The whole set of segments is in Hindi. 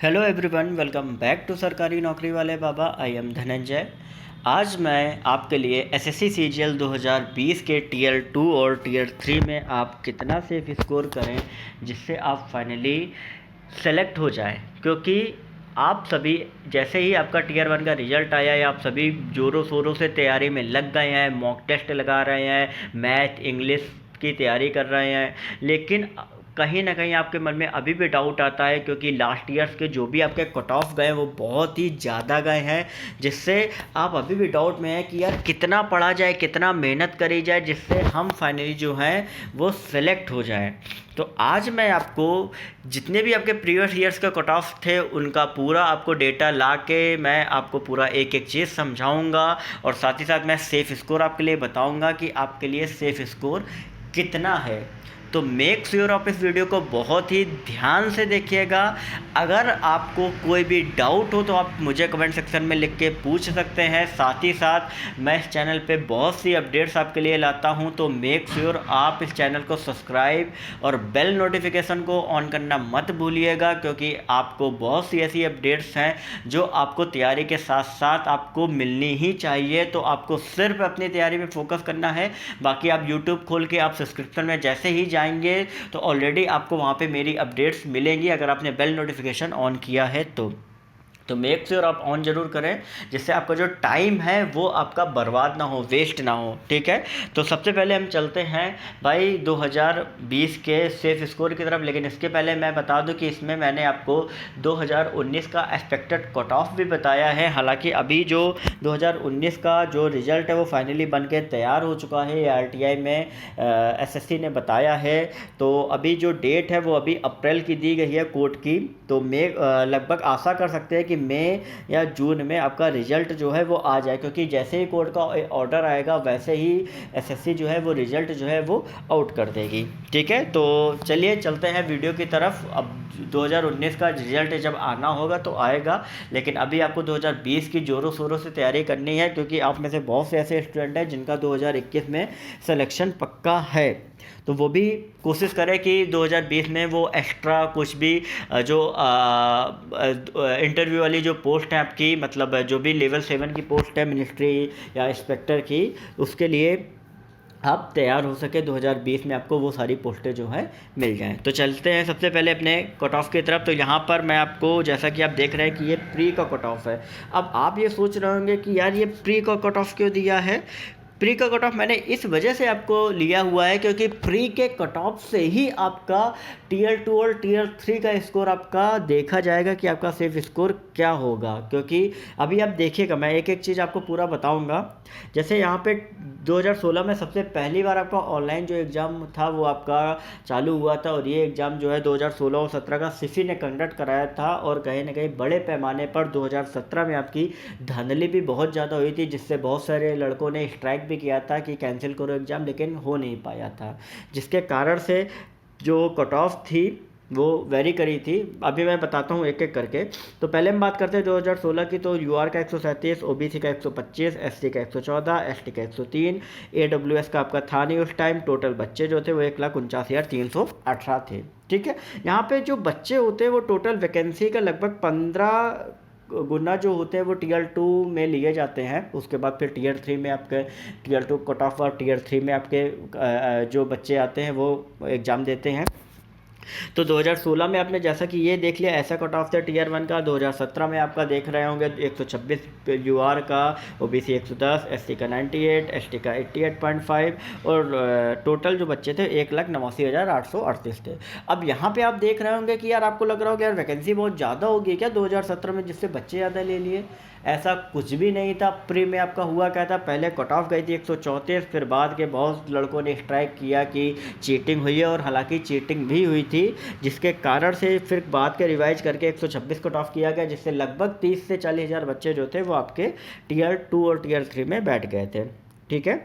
Hello everyone, welcome back to सरकारी नौकरी वाले बाबा। I am Dhananjay. आज मैं आपके लिए एसएससी सीजीएल 2020 के टीयर 2 और टीयर 3 में आप कितना सेफ स्कोर करें जिससे आप फाइनली सेलेक्ट हो जाएं, क्योंकि आप सभी जैसे ही आपका टीयर 1 का रिजल्ट आया है आप सभी ज़ोरों शोरों से तैयारी में लग गए हैं, मॉक टेस्ट लगा रहे हैं, मैथ इंग्लिश की तैयारी कर रहे हैं, लेकिन कहीं ना कहीं आपके मन में अभी भी डाउट आता है, क्योंकि लास्ट ईयर्स के जो भी आपके कट ऑफ गए वो बहुत ही ज़्यादा गए हैं, जिससे आप अभी भी डाउट में हैं कि यार कितना पढ़ा जाए, कितना मेहनत करी जाए जिससे हम फाइनली जो है वो सेलेक्ट हो जाए। तो आज मैं आपको जितने भी आपके प्रीवियस ईयर्स के कट ऑफ थे उनका पूरा आपको डेटा ला के मैं आपको पूरा एक एक चीज़ समझाऊंगा, और साथ ही साथ मैं सेफ़ स्कोर आपके लिए बताऊंगा कि आपके लिए सेफ़ स्कोर कितना है। तो मेक श्योर आप इस वीडियो को बहुत ही ध्यान से देखिएगा। अगर आपको कोई भी डाउट हो तो आप मुझे कमेंट सेक्शन में लिख के पूछ सकते हैं। साथ ही साथ मैं इस चैनल पे बहुत सी अपडेट्स आपके लिए लाता हूं, तो मेक श्योर आप इस चैनल को सब्सक्राइब और बेल नोटिफिकेशन को ऑन करना मत भूलिएगा, क्योंकि आपको बहुत सी ऐसी अपडेट्स हैं जो आपको तैयारी के साथ साथ आपको मिलनी ही चाहिए। तो आपको सिर्फ अपनी तैयारी में फोकस करना है। बाकी आप यूट्यूब खोल के आप सब्सक्रिप्शन में जैसे ही जाएंगे तो ऑलरेडी आपको वहाँ पे मेरी अपडेट्स मिलेंगी, अगर आपने बेल नोटिफिकेशन ऑन किया है तो मेक श्योर आप ऑन ज़रूर करें, जिससे आपका जो टाइम है वो आपका बर्बाद ना हो, वेस्ट ना हो। ठीक है, तो सबसे पहले हम चलते हैं भाई 2020 के सेफ स्कोर की तरफ। लेकिन इसके पहले मैं बता दूं कि इसमें मैंने आपको 2019 का एक्सपेक्टेड कट ऑफ भी बताया है। हालांकि अभी जो 2019 का जो रिज़ल्ट है वो फाइनली बन के तैयार हो चुका है, आरटीआई में एसएससी ने बताया है। तो अभी जो डेट है वो अभी अप्रैल की दी गई है कोर्ट की, तो लगभग आशा कर सकते हैं कि मई या जून में आपका रिज़ल्ट जो है वो आ जाए, क्योंकि जैसे ही कोर्ट का ऑर्डर आएगा वैसे ही एसएससी जो है वो रिज़ल्ट जो है वो आउट कर देगी। ठीक है, तो चलिए चलते हैं वीडियो की तरफ। अब 2019 का रिज़ल्ट जब आना होगा तो आएगा, लेकिन अभी आपको 2020 की ज़ोरों शोरों से तैयारी करनी है, क्योंकि आप में से बहुत से ऐसे स्टूडेंट हैं जिनका 2021 में सिलेक्शन पक्का है। तो वो भी कोशिश करें कि 2020 में वो एक्स्ट्रा कुछ भी जो इंटरव्यू वाली जो पोस्ट है आपकी, मतलब जो भी लेवल 7 की पोस्ट है मिनिस्ट्री या इंस्पेक्टर की, उसके लिए आप तैयार हो सके 2020 में आपको वो सारी पोस्टें जो है मिल जाएं। तो चलते हैं सबसे पहले अपने कट ऑफ की तरफ। तो यहाँ पर मैं आपको, जैसा कि आप देख रहे हैं कि ये प्री का कट ऑफ है। अब आप ये सोच रहे होंगे कि यार ये प्री का कट ऑफ क्यों दिया है। प्री का कट ऑफ मैंने इस वजह से आपको लिया हुआ है क्योंकि प्री के कट ऑफ से ही आपका टीयर 2 और टीयर 3 का स्कोर आपका देखा जाएगा कि आपका सेफ स्कोर क्या होगा। क्योंकि अभी आप देखिएगा, मैं एक एक चीज़ आपको पूरा बताऊंगा। जैसे यहाँ पे 2016 में सबसे पहली बार आपका ऑनलाइन जो एग्ज़ाम था वो आपका चालू हुआ था, और ये एग्ज़ाम जो है 2016 और 17 का सिफी ने कंडक्ट कराया था, और कहीं ना कहीं बड़े पैमाने पर 2017 में आपकी धांधली भी बहुत ज़्यादा हुई थी, जिससे बहुत सारे लड़कों ने स्ट्राइक भी किया था कि कैंसिल करो एग्ज़ाम, लेकिन हो नहीं पाया था, जिसके कारण से जो कट ऑफ थी वो वेरी करी थी। अभी मैं बताता हूँ एक एक करके। तो पहले हम बात करते हैं 2016 की। तो यूआर का 137, ओबीसी का 125, एससी का 114, एसटी का 103, एडब्ल्यूएस का आपका था नहीं उस टाइम। टोटल बच्चे जो थे वो 1,49,318 थे। ठीक है, यहाँ पे जो बच्चे होते हैं वो टोटल वैकेंसी का लगभग 15 गुना जो होते हैं वो टीयर 2 में लिए जाते हैं। उसके बाद फिर टीयर 3 में आपके टीयर 2 कट ऑफ और टीयर 3 में आपके जो बच्चे आते हैं वो एग्ज़ाम देते हैं। तो 2016 में आपने जैसा कि ये देख लिया, ऐसा कट ऑफ था टीयर 1 का। 2017 में आपका देख रहे होंगे 126 यूआर का, ओबीसी 110, एससी का 98, एसटी का 88.5, और टोटल जो बच्चे थे 1,89,838 थे। अब यहाँ पे आप देख रहे होंगे कि यार आपको लग रहा होगा यार वैकेंसी बहुत ज़्यादा होगी क्या 2017 में, जिससे बच्चे ज़्यादा ले लिए। ऐसा कुछ भी नहीं था। प्री में आपका हुआ क्या था, पहले कट ऑफ गई थी 134, फिर बाद के बहुत लड़कों ने स्ट्राइक किया कि चीटिंग हुई है, और हालांकि चीटिंग भी हुई थी, जिसके कारण से फिर बाद के रिवाइज करके 126 कट ऑफ किया गया, जिससे लगभग 30 से 40 हज़ार बच्चे जो थे वो आपके टीयर 2 और टीयर 3 में बैठ गए थे। ठीक है,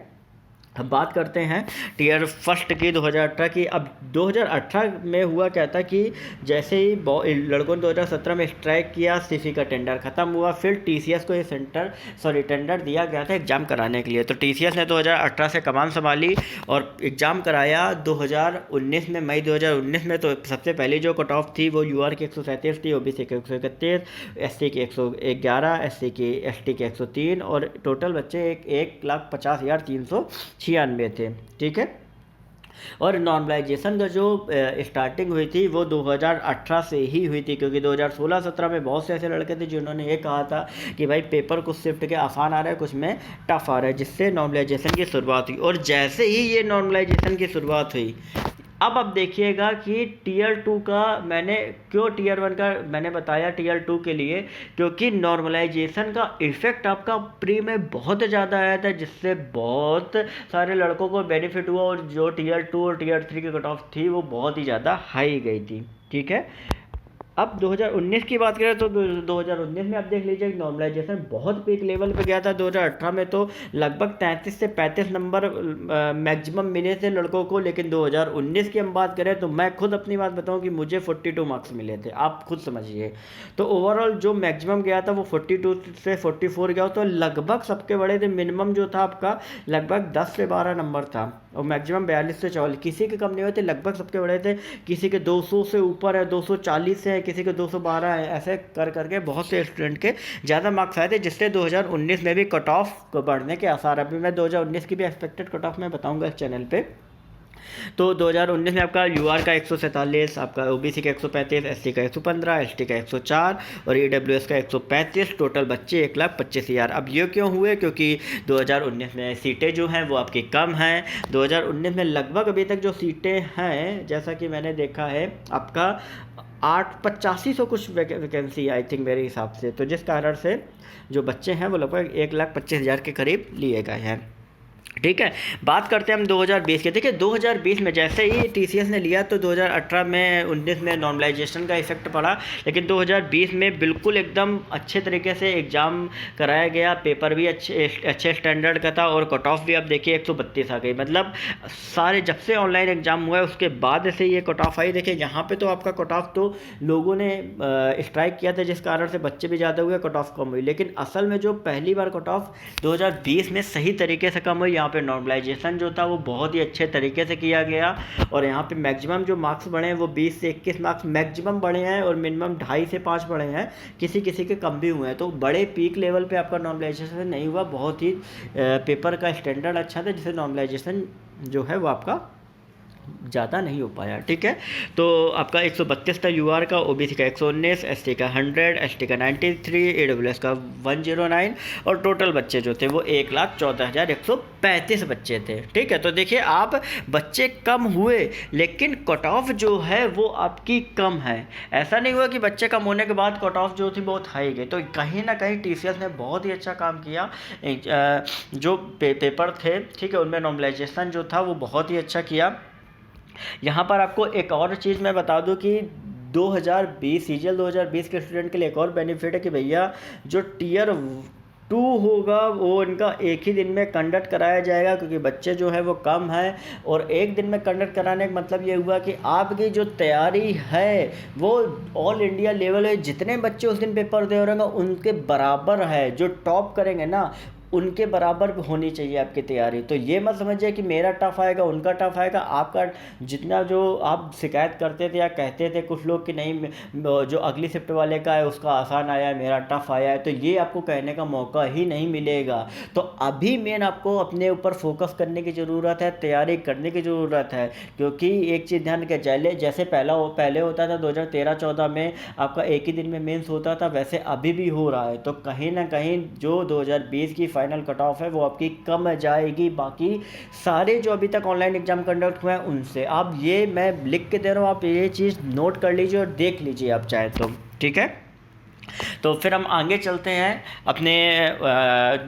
अब बात करते हैं टीयर फर्स्ट की 2018 की। अब 2018 में हुआ क्या था कि जैसे ही लड़कों ने 2017 में स्ट्राइक किया, सीफी का टेंडर ख़त्म हुआ, फिर टीसीएस को ये टेंडर दिया गया था एग्ज़ाम कराने के लिए। तो टीसीएस ने 2018 से कमान संभाली और एग्ज़ाम कराया 2019 में, मई 2019 में। तो सबसे पहली जो कट ऑफ थी वो यूआर की 137 थी, ओबीसी की 131, एससी की 111, एससी की एसटी की 103 और टोटल बच्चे 1,50,396 थे। ठीक है। और नॉर्मलाइजेशन का जो स्टार्टिंग हुई थी वो 2018 से ही हुई थी, क्योंकि 2016-17 में बहुत से ऐसे लड़के थे जिन्होंने ये कहा था कि भाई पेपर कुछ शिफ्ट के आसान आ रहा है, कुछ में टफ आ रहा है, जिससे नॉर्मलाइजेशन की शुरुआत हुई। और जैसे ही ये नॉर्मलाइजेशन की शुरुआत हुई, अब देखिएगा कि टीयर 2 का मैंने क्यों टीयर 1 का मैंने बताया टीयर 2 के लिए, क्योंकि नॉर्मलाइजेशन का इफ़ेक्ट आपका प्री में बहुत ज़्यादा आया था, जिससे बहुत सारे लड़कों को बेनिफिट हुआ और जो टीयर 2 और टीयर 3 की कट ऑफ थी वो बहुत ही ज़्यादा हाई गई थी। ठीक है। अब 2019 की बात करें तो 2019 में आप देख लीजिए नॉर्मलाइजेशन बहुत पीक लेवल पे गया था। 2018 में तो लगभग 33 से 35 नंबर मैक्सिमम मिले थे लड़कों को, लेकिन 2019 की हम बात करें तो मैं खुद अपनी बात बताऊं कि मुझे 42 मार्क्स मिले थे, आप खुद समझिए। तो ओवरऑल जो मैक्सिमम गया था वो 42 से 44 गया, तो लगभग सबके बड़े थे। मिनिमम जो था आपका लगभग 10 से 12 नंबर था और मैक्सिमम 42 से 44, किसी के कम नहीं हुए थे, लगभग सबके बड़े थे। किसी के 200 से ऊपर है, 240 से है, किसी के 212 है, ऐसे कर करके बहुत से स्टूडेंट के ज़्यादा मार्क्स आए थे, जिससे 2019 में भी कट ऑफ बढ़ने के आसार। अभी मैं 2019 की भी एक्सपेक्टेड कट ऑफ मैं बताऊंगा इस चैनल पे। तो 2019 में आपका यूआर का 147, आपका ओबीसी का 135, एससी का 115, एसटी का 104 और ईडब्ल्यूएस का 135, टोटल बच्चे 1,25,000। अब ये क्यों हुए? क्योंकि 2019 में सीटें जो हैं वो आपकी कम हैं। 2019 में लगभग अभी तक जो सीटें हैं, जैसा कि मैंने देखा है, आपका 8500 कुछ वैकेंसी आई थिंक मेरे हिसाब से। तो जिस कारण से जो बच्चे हैं वो लगभग 1,25,000 के करीब लिए गए हैं। ठीक है। बात करते हैं हम 2020 के। देखिए 2020 में जैसे ही टीसीएस ने लिया तो 2018 में 19 में नॉर्मलाइजेशन का इफेक्ट पड़ा, लेकिन 2020 में बिल्कुल एकदम अच्छे तरीके से एग्ज़ाम कराया गया। पेपर भी अच्छे स्टैंडर्ड का था और कट ऑफ भी आप देखिए 132 आ गई। मतलब सारे जब से ऑनलाइन एग्ज़ाम हुआ है उसके बाद से ये कट ऑफ आई। देखिए यहाँ पर तो आपका कट ऑफ तो लोगों ने स्ट्राइक किया था, जिस कारण से बच्चे भी ज़्यादा हुए, कट ऑफ कम हुई। लेकिन असल में जो पहली बार कट ऑफ 2020 में सही तरीके से कम हुई, यहाँ पे नॉर्मलाइजेशन जो था वो बहुत ही अच्छे तरीके से किया गया और यहाँ पे मैक्सिमम जो मार्क्स बढ़े हैं वो 20 से 21 मार्क्स मैक्सिमम बढ़े हैं और मिनिमम 2.5 से 5 बढ़े हैं, किसी किसी के कम भी हुए हैं। तो बड़े पीक लेवल पे आपका नॉर्मलाइजेशन नहीं हुआ, बहुत ही पेपर का स्टैंडर्ड अच्छा था, जिससे नॉर्मलाइजेशन जो है वो आपका ज़्यादा नहीं हो पाया। ठीक है। तो आपका 132 था यूआर का, ओबीसी का 119, एसटी का 100, एसटी का 93, ईडब्ल्यूएस का 109 और टोटल बच्चे जो थे वो 1,14,135 बच्चे थे। ठीक है। तो देखिए आप बच्चे कम हुए लेकिन कट ऑफ जो है वो आपकी कम है। ऐसा नहीं हुआ कि बच्चे कम होने के बाद कट ऑफ जो थी बहुत हाई गई। तो कहीं ना कहीं टीसीएस ने बहुत ही अच्छा काम किया। जो पेपर थे, ठीक है, उनमें नॉर्मलाइजेशन जो था वो बहुत ही अच्छा किया। यहाँ पर आपको एक और चीज़ मैं बता दूं कि 2020 सीजीएल 2020 के स्टूडेंट के लिए एक और बेनिफिट है कि भैया जो टीयर 2 होगा वो इनका एक ही दिन में कंडक्ट कराया जाएगा, क्योंकि बच्चे जो है वो कम हैं और एक दिन में कंडक्ट कराने का मतलब ये हुआ कि आपकी जो तैयारी है वो ऑल इंडिया लेवल है, जितने बच्चे उस दिन पेपर दे रहे हैं उनके बराबर है। जो टॉप करेंगे ना उनके बराबर होनी चाहिए आपकी तैयारी। तो ये मत समझिए कि मेरा टफ आएगा उनका टफ आएगा। आपका जितना जो आप शिकायत करते थे या कहते थे कुछ लोग कि नहीं जो अगली शिफ्ट वाले का है उसका आसान आया है, मेरा टफ आया है, तो ये आपको कहने का मौका ही नहीं मिलेगा। तो अभी मेन आपको अपने ऊपर फोकस करने की ज़रूरत है, तैयारी करने की ज़रूरत है। क्योंकि एक चीज़ ध्यान के चले, जैसे पहले होता था 2013-14 में आपका एक ही दिन में मेंस होता था, वैसे अभी भी हो रहा है। तो कहीं ना कहीं जो 2020 की फाइनल कट ऑफ है वो आपकी कम जाएगी बाकी सारे जो अभी तक ऑनलाइन एग्जाम कंडक्ट हुए हैं उनसे। आप ये मैं लिख के दे रहा हूँ, आप ये चीज़ नोट कर लीजिए और देख लीजिए आप चाहे तो। ठीक है। तो फिर हम आगे चलते हैं अपने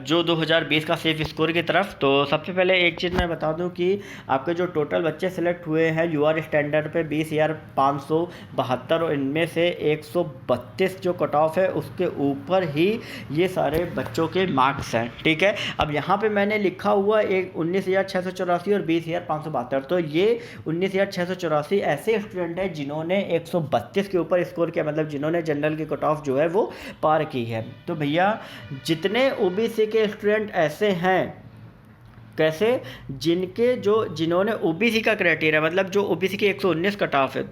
जो 2020 का सेफ स्कोर की तरफ। तो सबसे पहले एक चीज़ मैं बता दूं कि आपके जो टोटल बच्चे सेलेक्ट हुए हैं यूआर स्टैंडर्ड पे 20,572 और इनमें से 132 जो कट ऑफ है उसके ऊपर ही ये सारे बच्चों के मार्क्स हैं। ठीक है, अब यहाँ पे मैंने लिखा हुआ एक 19,684 और 20,572, तो ये 19,684 ऐसे स्टूडेंट हैं जिन्होंने 132 के ऊपर स्कोर किया, मतलब जिन्होंने जनरल की कट ऑफ जो है वो पार की है। तो भैया जितने ओबीसी के स्टूडेंट ऐसे हैं, कैसे, जिन्होंने ओबीसी का क्राइटेरिया, मतलब जो ओबीसी के 119 कट ऑफ है,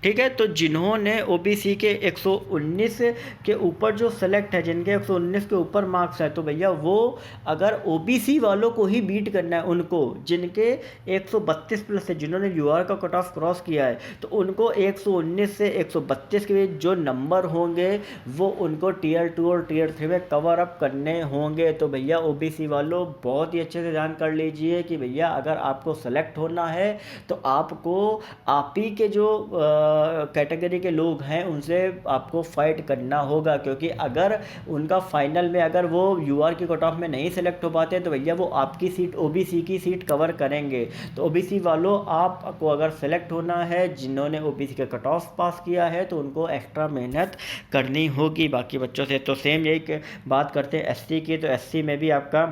ठीक है, तो जिन्होंने ओबीसी के 119 के ऊपर जो सेलेक्ट है, जिनके 119 के ऊपर मार्क्स है, तो भैया वो अगर ओबीसी वालों को ही बीट करना है, उनको जिनके 132 प्लस है, जिन्होंने यूआर का कट ऑफ क्रॉस किया है, तो उनको 119 से 132 के जो नंबर होंगे वो उनको टीयर 2 और टीयर 3 में कवर अप करने होंगे। तो भैया ओबीसी वालों बहुत ही अच्छे से जान कर लीजिए कि भैया अगर आपको सेलेक्ट होना है तो आपको आप ही के जो कैटेगरी के लोग हैं उनसे आपको फाइट करना होगा, क्योंकि अगर उनका फाइनल में अगर वो यूआर की कट ऑफ में नहीं सेलेक्ट हो पाते तो भैया वो आपकी सीट ओबीसी की सीट कवर करेंगे। तो ओबीसी वालों आपको अगर सेलेक्ट होना है, जिन्होंने ओबीसी का कट ऑफ पास किया है, तो उनको एक्स्ट्रा मेहनत करनी होगी बाकी बच्चों से। तो सेम यही बात करते हैं एससी की। तो एससी में भी आपका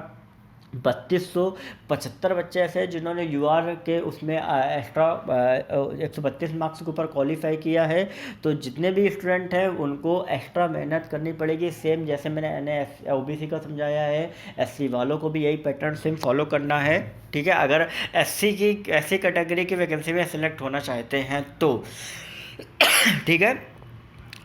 3275 बच्चे ऐसे हैं जिन्होंने यूआर के उसमें एक्स्ट्रा 132 मार्क्स के ऊपर क्वालिफाई किया है। तो जितने भी स्टूडेंट हैं उनको एक्स्ट्रा मेहनत करनी पड़ेगी, सेम जैसे मैंने ओबीसी का समझाया है, एससी वालों को भी यही पैटर्न सेम फॉलो करना है। ठीक है, अगर एससी की ऐसी कैटेगरी की वैकेंसी में सेलेक्ट होना चाहते हैं तो ठीक है।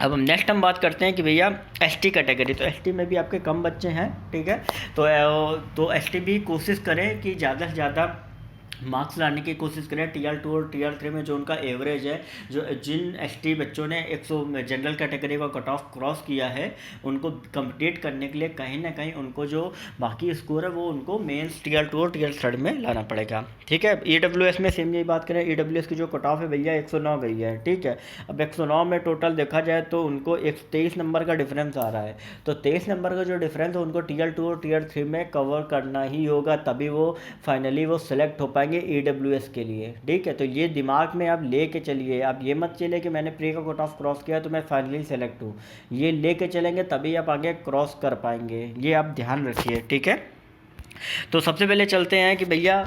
अब हम नेक्स्ट हम बात करते हैं कि भैया एसटी कैटेगरी। तो एसटी में भी आपके कम बच्चे हैं, ठीक है, तो एसटी भी कोशिश करें कि ज़्यादा से ज़्यादा मार्क्स लाने की कोशिश करें टीयर 2 और टीयर 3 में जो उनका एवरेज है। जो जिन एसटी बच्चों ने 100 जनरल कैटेगरी का कट ऑफ क्रॉस किया है, उनको कंप्लीट करने के लिए कहीं ना कहीं उनको जो बाकी स्कोर है वो उनको मेंस टीयर 2 और टीयर 3 में लाना पड़ेगा। ठीक है, ईडब्ल्यूएस में सेम यही बात करें, ईडब्ल्यूएस की जो कट ऑफ है भैया 109 गई है। ठीक है, अब 109 में टोटल देखा जाए तो उनको 23 नंबर का डिफरेंस आ रहा है। तो 23 नंबर का जो डिफरेंस है उनको टीयर 2 और टीयर 3 में कवर करना ही होगा, तभी वो फाइनली वो सिलेक्ट हो पाएंगे ईडब्ल्यूएस के लिए। ठीक है, तो ये दिमाग में आप लेके चलिए, आप ये मत चलिए कि मैंने प्री का कट ऑफ क्रॉस किया तो मैं फाइनली सेलेक्ट हूँ। ये लेके चलेंगे तभी आप आगे क्रॉस कर पाएंगे, ये आप ध्यान रखिए। ठीक है, तो सबसे पहले चलते हैं कि भैया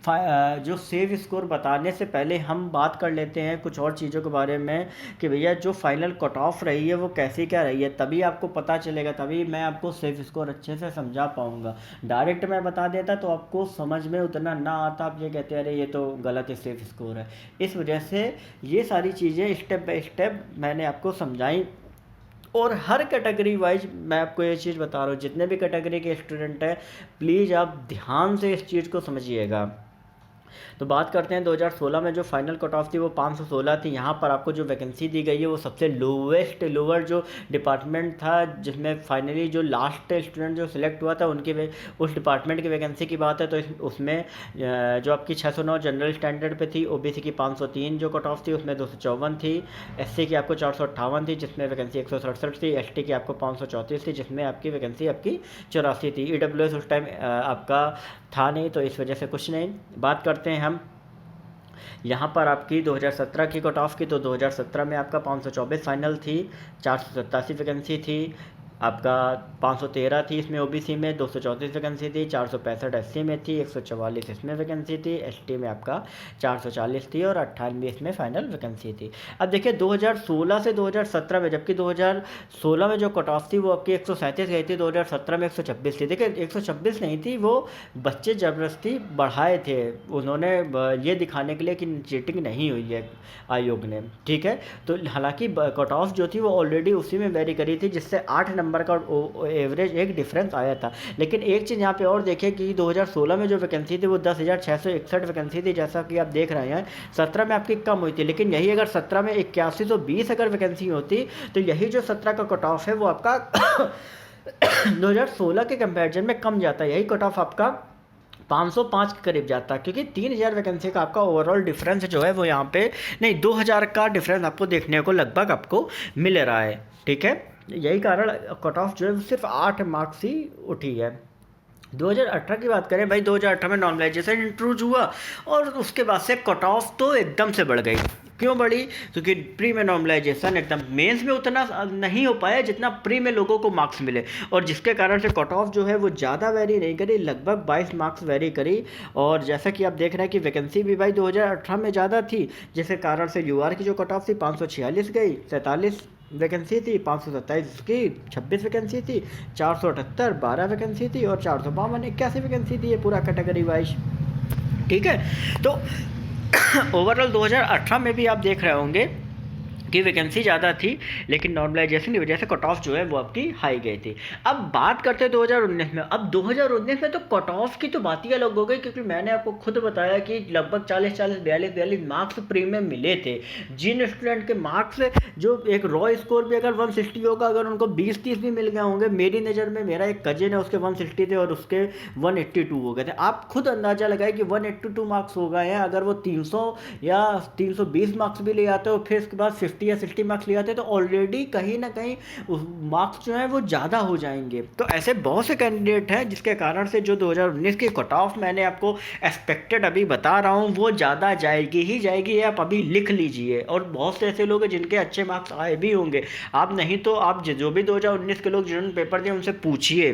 जो सेव स्कोर बताने से पहले हम बात कर लेते हैं कुछ और चीज़ों के बारे में कि भैया जो फाइनल कट ऑफ रही है वो कैसी क्या रही है, तभी आपको पता चलेगा, तभी मैं आपको सेव स्कोर अच्छे से समझा पाऊंगा। डायरेक्ट मैं बता देता तो आपको समझ में उतना ना आता, आप ये कहते हैं अरे ये तो गलत सेव स्कोर है। इस वजह से ये सारी चीज़ें स्टेप बाय स्टेप मैंने आपको समझाई, और हर कैटेगरी वाइज मैं आपको ये चीज़ बता रहा हूँ। जितने भी कैटेगरी के स्टूडेंट हैं प्लीज़ आप ध्यान से इस चीज़ को समझिएगा। तो बात करते हैं 2016 में जो फाइनल कट ऑफ थी वो 516 थी। यहाँ पर आपको जो वैकेंसी दी गई है वो सबसे लोअर जो डिपार्टमेंट था, जिसमें फाइनली जो लास्ट स्टूडेंट जो सिलेक्ट हुआ था उनकी उस डिपार्टमेंट की वैकेंसी की बात है। तो उसमें जो आपकी 609 जनरल स्टैंडर्ड पे थी, ओबीसी की 503 जो कट ऑफ थी उसमें 254 थी, एससी की आपको 458 थी जिसमें वैकेंसी 167 थी, एसटी की आपको 534 थी जिसमें आपकी वैकेंसी आपकी 84 थी। ईडब्ल्यूएस उस टाइम आपका था नहीं, तो इस वजह से कुछ नहीं। बात करते हैं हम यहाँ पर आपकी 2017 की कट ऑफ की। तो 2017 में आपका 524 फाइनल थी, 487 वैकेंसी थी, आपका 513 थी इसमें ओबीसी में, 234 वैकेंसी थी, 465 एससी में थी, 144 इसमें वैकेंसी थी, एसटी में आपका 440 थी और 98 इसमें फाइनल वैकेंसी थी। अब देखिए 2016 से 2017 में, जबकि 2016 में जो कट ऑफ थी वो आपकी 137 गई थी, 2017 में 126 थी। देखिए 126 नहीं थी, वो बच्चे ज़बरदस्ती बढ़ाए थे उन्होंने ये दिखाने के लिए कि चीटिंग नहीं हुई है आयोग ने। ठीक है, तो हालांकि कट ऑफ जो थी वो ऑलरेडी उसी में वेरी करी थी जिससे 8 नंबर का एवरेज एक डिफरेंस आया था। लेकिन एक चीज़ यहाँ पे और देखिए कि 2016 में जो वैकेंसी थी वो 10,661 वैकेंसी थी, जैसा कि आप देख रहे हैं। 17 में आपकी कम हुई थी, लेकिन यही अगर 17 में 8120 अगर वैकेंसी होती तो यही जो 17 का कट ऑफ है वो आपका 2016 के कंपैरिजन में कम जाता है, यही कट ऑफ आपका 505 के करीब जाता है, क्योंकि 3000 वैकेंसी का आपका ओवरऑल डिफरेंस जो है वो यहाँ पे नहीं 2000 का डिफरेंस आपको देखने को लगभग आपको मिल रहा है। ठीक है, यही कारण कट ऑफ जो है वो सिर्फ 8 मार्क्स ही उठी है। 2018 की बात करें भाई, 2018 में नॉर्मलाइजेशन इंट्रोड्यूस हुआ और उसके बाद से कट ऑफ तो एकदम से बढ़ गई। क्यों बढ़ी? क्योंकि प्री में नॉर्मलाइजेशन एकदम, मेंस में उतना नहीं हो पाया जितना प्री में लोगों को मार्क्स मिले, और जिसके कारण से कट ऑफ जो है वो ज़्यादा वेरी नहीं करी, लगभग 22 मार्क्स वेरी करी। और जैसा कि आप देख रहे हैं कि वैकेंसी भी भाई 2018 में ज़्यादा थी, जिसके कारण से यूआर की जो कट ऑफ थी 546 गई, 47 वैकेंसी थी, 527 की 26 वैकेंसी थी, 478 12 वैकेंसी थी, और 452 81 वैकेंसी थी, ये पूरा कैटेगरी वाइज। ठीक है, तो ओवरऑल 2018 में भी आप देख रहे होंगे कि वैकेंसी ज़्यादा थी, लेकिन नॉर्मलाइजेशन की वजह से कट ऑफ जो है वो आपकी हाई गई थी। अब बात करते हैं 2019 में। अब 2019 में तो कट ऑफ की तो बात ही अलग हो गई, क्योंकि मैंने आपको खुद बताया कि लगभग 42 मार्क्स प्री में मिले थे। जिन स्टूडेंट के मार्क्स जो एक रॉ स्कोर भी अगर 160 होगा, अगर उनको 20-30 भी मिल गए होंगे, मेरी नज़र में मेरा एक कजिन है उसके 160 थे और उसके 182 हो गए थे। आप खुद अंदाज़ा लगाए कि 182 मार्क्स हो गए हैं। अगर वो 300 या 320 मार्क्स भी ले आते हो, फिर उसके बाद 50 या 60 मार्क्स ले आते हैं, तो ऑलरेडी कहीं ना कहीं मार्क्स जो हैं वो ज़्यादा हो जाएंगे। तो ऐसे बहुत से कैंडिडेट हैं जिसके कारण से जो 2019 की कट ऑफ मैंने आपको एक्सपेक्टेड अभी बता रहा हूँ वो ज़्यादा जाएगी ही जाएगी, आप अभी लिख लीजिए। और बहुत से ऐसे लोग हैं जिनके अच्छे मार्क्स आए भी होंगे, आप नहीं तो आप जो भी 2019 के लोग जिन्होंने पेपर दिए उनसे पूछिए।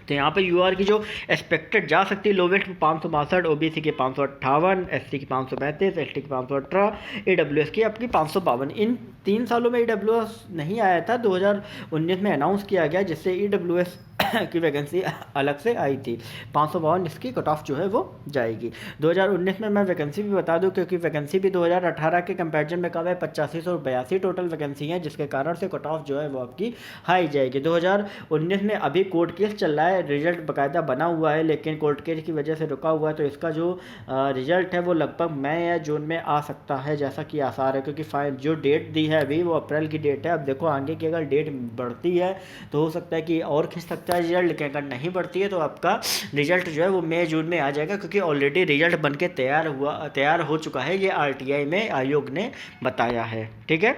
तो यहाँ पे यूआर की जो एक्सपेक्टेड जा सकती है लोवेस्ट 562, ओबीसी की 558, एससी की 535, एसटी की 518, ईडब्ल्यूएस की आपकी 552। इन 3 सालों में ईडब्ल्यूएस नहीं आया था, 2019 में अनाउंस किया गया, जिससे ईडब्ल्यूएस की वैकेंसी अलग से आई थी। 552 इसकी कट ऑफ जो है वो जाएगी। 2019 में मैं वैकेंसी भी बता दूं, क्योंकि वैकेंसी भी 2018 के कंपैरिजन में कम है, 8582 टोटल वैकेंसी है, जिसके कारण से कट ऑफ जो है वो आपकी हाई जाएगी। 2019 में अभी कोर्ट केस चल रहा है, रिजल्ट बाकायदा बना हुआ है, लेकिन कोर्ट केस की वजह से रुका हुआ है, तो इसका जो रिजल्ट है वो लगभग मई या जून में आ सकता है, जैसा कि आसार है, क्योंकि जो डेट दी है अभी वो अप्रैल की डेट है। अब देखो आगे की अगर डेट बढ़ती है तो हो सकता है कि और खिंच सकता है रिजल्ट, लेकिन अगर नहीं बढ़ती है तो आपका रिजल्ट जो है वो मई जून में आ जाएगा, क्योंकि ऑलरेडी रिजल्ट बन के तैयार हो चुका है, ये आरटीआई में आयोग ने बताया है। ठीक है,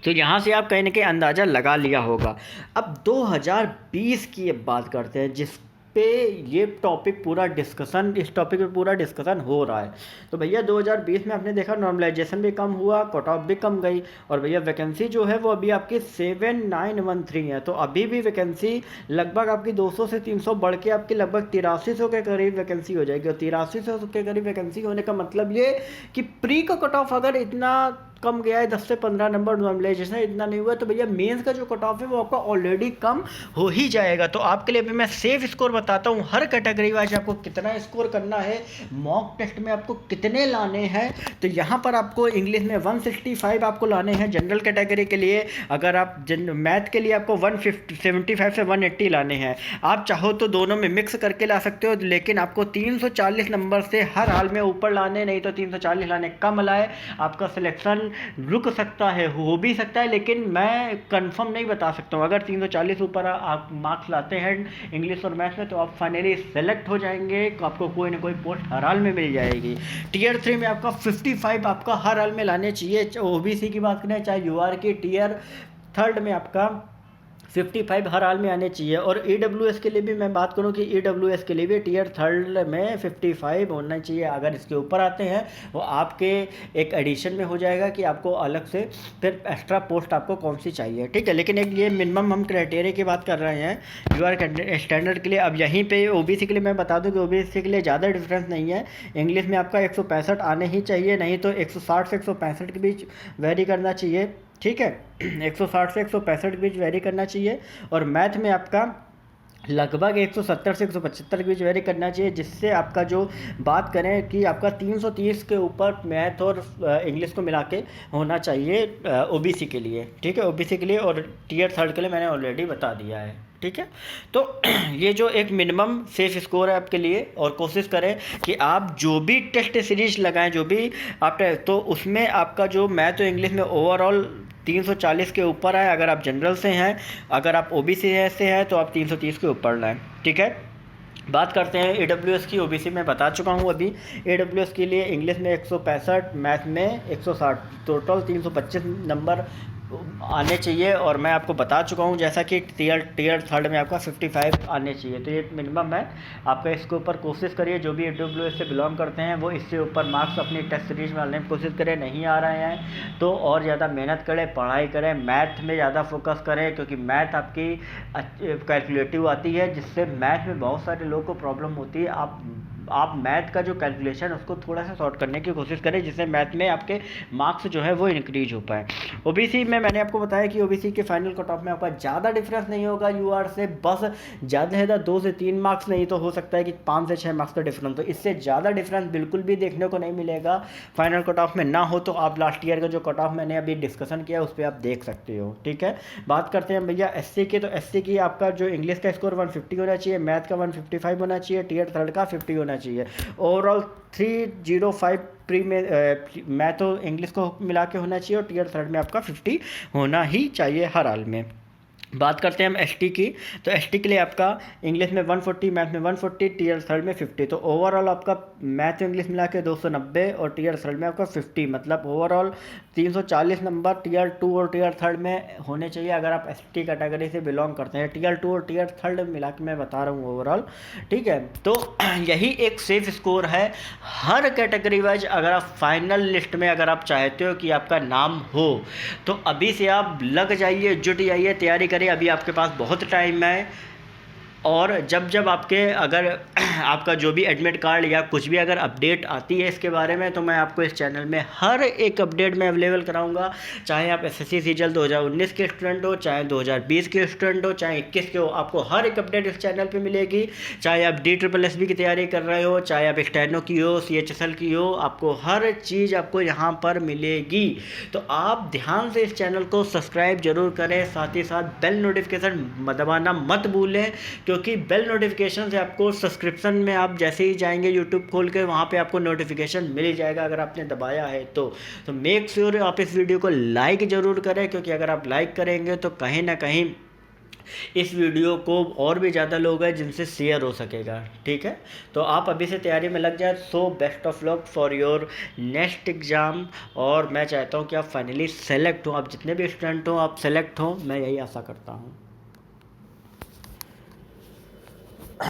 तो यहाँ से आप कहीं ना कहीं अंदाज़ा लगा लिया होगा। अब 2020 की अब बात करते हैं, जिस पे ये टॉपिक पूरा डिस्कशन, इस टॉपिक पे पूरा डिस्कशन हो रहा है। तो भैया 2020 में आपने देखा नॉर्मलाइजेशन भी कम हुआ, कट ऑफ भी कम गई, और भैया वैकेंसी जो है वो अभी आपकी 7913 है। तो अभी भी वैकेंसी लगभग आपकी 200 से 300 बढ़ के आपकी लगभग 8300 के करीब वैकेंसी हो जाएगी। और 8300 के करीब वैकेंसी होने का मतलब ये कि प्री का कट ऑफ अगर इतना कम गया है, 10 से 15 नंबर, नॉर्मलाइजेशन इतना नहीं हुआ, तो भैया मेंस का जो कट ऑफ है वो आपका ऑलरेडी कम हो ही जाएगा। तो आपके लिए अभी मैं सेफ स्कोर बताता हूँ, हर कैटेगरी वाइज आपको कितना स्कोर करना है, मॉक टेस्ट में आपको कितने लाने हैं। तो यहाँ पर आपको इंग्लिश में 165 आपको लाने हैं जनरल कैटेगरी के लिए। अगर आप मैथ के लिए आपको 175 से 180 लाने हैं। आप चाहो तो दोनों में मिक्स करके ला सकते हो, लेकिन आपको 340 नंबर से हर हाल में ऊपर लाने, नहीं तो 340 लाने कम लाए। आपका सिलेक्शन रुक सकता है, हो भी सकता है, लेकिन मैं कंफर्म नहीं बता सकता हूँ। अगर 340 ऊपर आप मार्क्स लाते हैं इंग्लिश और मैथ्स में, तो आप फाइनली सेलेक्ट हो जाएंगे, तो आपको कोई ना कोई पोस्ट हर हाल में मिल जाएगी। टीयर 3 में आपका 55 आपका हर हाल में लाने चाहिए। ओबीसी की बात करें, चाहे यूआर की, टीयर 3 में आपका 55 हर हाल में आने चाहिए। और ईडब्ल्यूएस के लिए भी मैं बात करूं कि ईडब्ल्यूएस के लिए भी टीयर 3 में 55 होना चाहिए। अगर इसके ऊपर आते हैं वो आपके एक एडिशन में हो जाएगा कि आपको अलग से फिर एक्स्ट्रा पोस्ट आपको कौन सी चाहिए। ठीक है, लेकिन एक ये मिनिमम हम क्राइटेरिया की बात कर रहे हैं यूआर स्टैंडर्ड के लिए। अब यहीं पे ओबीसी के लिए मैं बता दूं कि ओबीसी के लिए ज़्यादा डिफरेंस नहीं है। इंग्लिश में आपका 165 आने ही चाहिए, नहीं तो 160 से 165 के बीच वेरी करना चाहिए। ठीक है, 160 से 165 के बीच वेरी करना चाहिए। और मैथ में आपका लगभग 170 से 175 के बीच वेरी करना चाहिए, जिससे आपका जो बात करें कि आपका 330 के ऊपर मैथ और इंग्लिश को मिला के होना चाहिए ओबीसी के लिए। ठीक है, ओबीसी के लिए, और टीयर 3 के लिए मैंने ऑलरेडी बता दिया है। ठीक है, तो ये जो एक मिनिमम सेफ स्कोर है आपके लिए, और कोशिश करें कि आप जो भी टेस्ट सीरीज लगाएं, जो भी आप, तो उसमें आपका जो मैथ और इंग्लिश में ओवरऑल 340 के ऊपर आए। अगर आप जनरल से हैं, अगर आप ओबीसी से हैं, तो आप 330 के ऊपर लाएं। ठीक है, बात करते हैं ईडब्ल्यूएस की। ओबीसी में बता चुका हूँ अभी। ईडब्ल्यूएस के लिए इंग्लिश में 165, मैथ में 160, टोटल 325 नंबर आने चाहिए, और मैं आपको बता चुका हूँ जैसा कि टीयर थर्ड में आपका 55 आने चाहिए, तो ये मिनिमम है आपका। इसके ऊपर कोशिश करिए, जो भी AWS से बिलोंग करते हैं वो इससे ऊपर मार्क्स अपनी टेस्ट सीरीज में लाने की कोशिश करें। नहीं आ रहे हैं तो और ज़्यादा मेहनत करें, पढ़ाई करें, मैथ में ज़्यादा फोकस करें, क्योंकि मैथ आपकी कैलकुलेटिव आती है, जिससे मैथ में बहुत सारे लोगों को प्रॉब्लम होती है। आप मैथ का जो कैलकुलेशन है उसको थोड़ा सा शॉर्ट करने की कोशिश करें, जिससे मैथ में आपके मार्क्स जो है वो इंक्रीज हो पाए। ओबीसी में मैंने आपको बताया कि ओबीसी के फाइनल कट ऑफ में आपका ज़्यादा डिफरेंस नहीं होगा यूआर से, बस ज़्यादा से ज़्यादा 2 से 3 मार्क्स, नहीं तो हो सकता है कि 5 से 6 मार्क्स का डिफरेंस, तो इससे ज़्यादा डिफरेंस बिल्कुल भी देखने को नहीं मिलेगा। फाइनल कट ऑफ में ना हो तो आप लास्ट ईयर का जो कट ऑफ मैंने अभी डिस्कशन किया उस पर आप देख सकते हो, ठीक है। बात करते हैं भैया एससी के, तो एससी की आपका जो इंग्लिश का स्कोर 150 होना चाहिए, मैथ का 155 होना चाहिए, टीयर थर्ड का 50 होना चाहिए, ओवरऑल 305 प्री में मैथ और इंग्लिश को मिला के होना चाहिए, और टीयर थर्ड में आपका 50 होना ही चाहिए हर हाल में। बात करते हैं हम एसटी की, तो एसटी के लिए आपका इंग्लिश में 140, मैथ में 140, टीयर थर्ड में 50, तो ओवरऑल आपका मैथ और इंग्लिश मिला के 290 और टीयर थर्ड में आपका 50, मतलब ओवरऑल 340 नंबर टीयर टू और टीयर थर्ड में होने चाहिए अगर आप एसटी कैटेगरी से बिलोंग करते हैं। टीयर टू और टीयर थर्ड मिला के मैं बता रहा हूँ ओवरऑल, ठीक है। तो यही एक सेफ स्कोर है हर कैटेगरी वाइज। अगर आप फाइनल लिस्ट में अगर आप चाहते हो कि आपका नाम हो, तो अभी से आप लग जाइए, जुट जाइए, तैयारी करिए, अभी आपके पास बहुत टाइम है। और जब आपके अगर आपका जो भी एडमिट कार्ड या कुछ भी अगर अपडेट आती है इसके बारे में, तो मैं आपको इस चैनल में हर एक अपडेट में अवेलेबल कराऊंगा। चाहे आप एसएससी सीजीएल 2019 के स्टूडेंट हो, चाहे 2020 के स्टूडेंट हो, चाहे 21 के हो, आपको हर एक अपडेट इस चैनल पे मिलेगी। चाहे आप DSSB की तैयारी कर रहे हो, चाहे आप स्टेनो की हो, CHSL की हो, आपको हर चीज़ आपको यहाँ पर मिलेगी। तो आप ध्यान से इस चैनल को सब्सक्राइब जरूर करें, साथ ही साथ बेल नोटिफिकेशन दबाना मत भूलें, क्योंकि बेल नोटिफिकेशन से आपको सब्सक्रिप्शन में आप जैसे ही जाएंगे यूट्यूब खोल के, वहाँ पे आपको नोटिफिकेशन मिल ही जाएगा अगर आपने दबाया है तो मेक श्योर आप इस वीडियो को लाइक ज़रूर करें, क्योंकि अगर आप लाइक करेंगे तो कहीं ना कहीं इस वीडियो को और भी ज़्यादा लोग हैं जिनसे शेयर हो सकेगा, ठीक है। तो आप अभी से तैयारी में लग जाए। So best of luck for your next exam, और मैं चाहता हूँ कि आप फाइनली सेलेक्ट हो, आप जितने भी स्टूडेंट हो आप सेलेक्ट हो, मैं यही आशा करता हूँ।